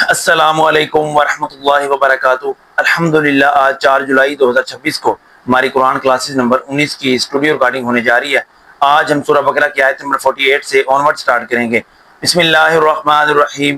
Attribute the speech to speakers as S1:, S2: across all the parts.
S1: السلام علیکم ورحمۃ اللہ وبرکاتہ۔ الحمدللہ آج 4 جولائی 2026 کو ہماری قرآن کلاسز نمبر 19 کی اسٹوڈیو ریکارڈنگ ہونے جا رہی ہے۔ آج ہم سورہ بقرہ کی آیت نمبر 48 سے آنورڈ سٹارٹ کریں گے۔ بسم اللہ الرحمن الرحیم۔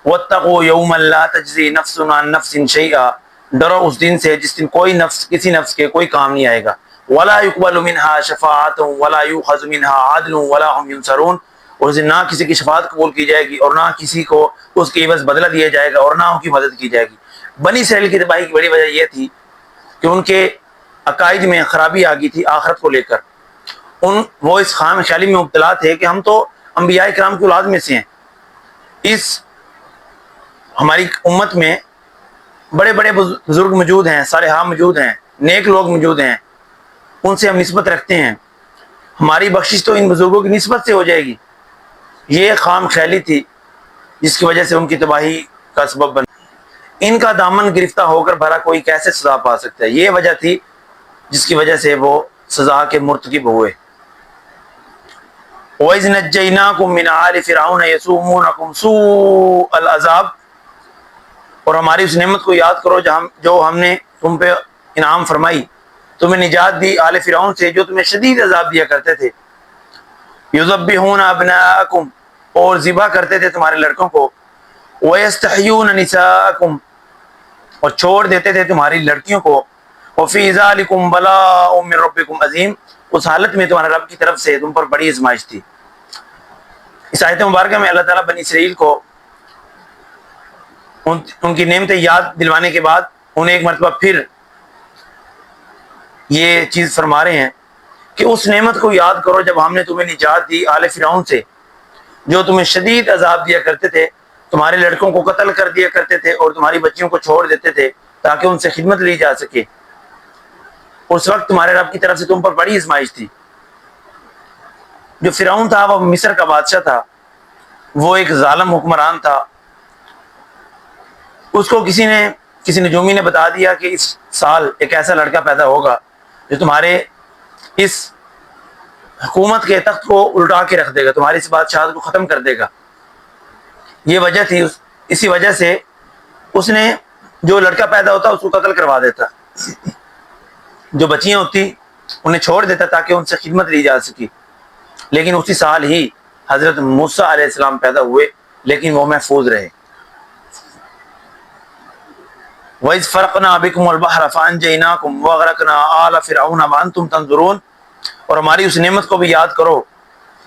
S1: واتقوا یوما لا تجزی نفس عن نفس شیئا، ڈرو اس دن سے جس دن کوئی نفس کسی نفس کے کوئی کام نہیں آئے گا۔ ولا يقبل منها شفاعۃ ولا يؤخذ منها عدل ولا هم ينصرون، اور اس دن نہ کسی کی شفاعت قبول کی جائے گی اور نہ کسی کو اس کی عوض بدلہ دیا جائے گا اور نہ ان کی مدد کی جائے گی۔ بنی اسرائیل کی تباہی کی بڑی وجہ یہ تھی کہ ان کے عقائد میں خرابی آ گئی تھی آخرت کو لے کر۔ وہ اس خام خیالی میں مبتلا تھے کہ ہم تو انبیاء کرام کی اولاد میں سے ہیں، اس ہماری امت میں بڑے بڑے بزرگ موجود ہیں، صالحان موجود ہیں، نیک لوگ موجود ہیں، ان سے ہم نسبت رکھتے ہیں، ہماری بخشش تو ان بزرگوں کی نسبت سے ہو جائے گی۔ یہ خام خیالی تھی جس کی وجہ سے ان کی تباہی کا سبب بنا۔ ان کا دامن گرفتہ ہو کر بھرا کوئی کیسے سزا پا سکتا ہے، یہ وجہ تھی جس کی وجہ سے وہ سزا کے مرتکب ہوئے۔ وَإِذْ نَجَّيْنَاكُمْ مِنْ آلِ فِرْعَوْنَ يَسُومُونَكُمْ سُوءَ الْعَذَابِ، اور ہماری اس نعمت کو یاد کرو جو ہم نے تم پہ انعام فرمائی، تمہیں نجات دی آل فرعون سے جو تمہیں شدید عذاب دیا کرتے تھے۔ یذبحون ابناءکم، اور ذبح کرتے تھے تمہارے لڑکوں کو، ویستحیون نساءکم، اور چھوڑ دیتے تھے تمہاری لڑکیوں کو، وفی ذالکم بلاء من ربکم عظیم، اس حالت میں تمہارے رب کی طرف سے تم پر بڑی آزمائش تھی۔ اس آیت مبارکہ میں اللہ تعالیٰ بنی اسرائیل کو ان کی نعمتیں یاد دلوانے کے بعد انہیں ایک مرتبہ پھر یہ چیز فرما رہے ہیں کہ اس نعمت کو یاد کرو جب ہم نے تمہیں نجات دی آل فرعون سے جو تمہیں شدید عذاب دیا کرتے تھے، تمہارے لڑکوں کو قتل کر دیا کرتے تھے اور تمہاری بچیوں کو چھوڑ دیتے تھے تاکہ ان سے خدمت لی جا سکے۔ اس وقت تمہارے رب کی طرف سے تم پر بڑی آزمائش تھی۔ جو فرعون تھا وہ مصر کا بادشاہ تھا، وہ ایک ظالم حکمران تھا۔ اس کو کسی نجومی نے بتا دیا کہ اس سال ایک ایسا لڑکا پیدا ہوگا جو تمہارے اس حکومت کے تخت کو الٹا کے رکھ دے گا، تمہاری اس بادشاہت کو ختم کر دے گا۔ یہ وجہ تھی، اسی وجہ سے اس نے جو لڑکا پیدا ہوتا اس کو قتل کروا دیتا، جو بچیاں ہوتی انہیں چھوڑ دیتا تاکہ ان سے خدمت لی جا سکی۔ لیکن اسی سال ہی حضرت موسیٰ علیہ السلام پیدا ہوئے، لیکن وہ محفوظ رہے۔ وَإِذْ فَرَقْنَا بِكُمُ الْبَحْرَ فَأَنْجَيْنَاكُمْ وَأَغْرَقْنَا آلَ فِرْعَوْنَ وَأَنْتُمْ تَنظُرُونَ، اور ہماری اس نعمت کو بھی یاد کرو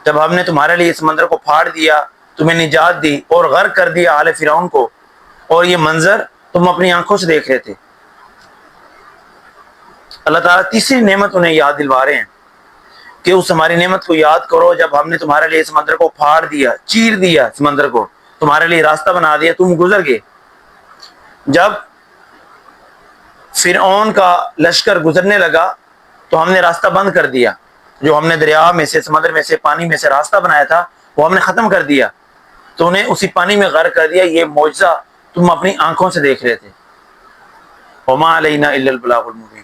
S1: جب ہم نے تمہارے لیے اس سمندر کو پھاڑ دیا، تمہیں نجات دی اور غرق کر دیا آل فرعون کو، اور یہ منظر تم اپنی آنکھوں سے دیکھ رہے تھے۔ اللہ تعالیٰ تیسری نعمت انہیں یاد دلوا رہے ہیں کہ اس ہماری نعمت کو یاد کرو جب ہم نے تمہارے لیے سمندر کو پھاڑ دیا، چیر دیا سمندر کو، تمہارے لیے راستہ بنا دیا، تم گزر گئے۔ جب فرعون کا لشکر گزرنے لگا تو ہم نے راستہ بند کر دیا، جو ہم نے دریا میں سے، سمندر میں سے، پانی میں سے راستہ بنایا تھا وہ ہم نے ختم کر دیا، تو انہیں اسی پانی میں غرق کر دیا۔ یہ معجزہ تم اپنی آنکھوں سے دیکھ رہے تھے۔ وما علینا الا البلاغ المبین۔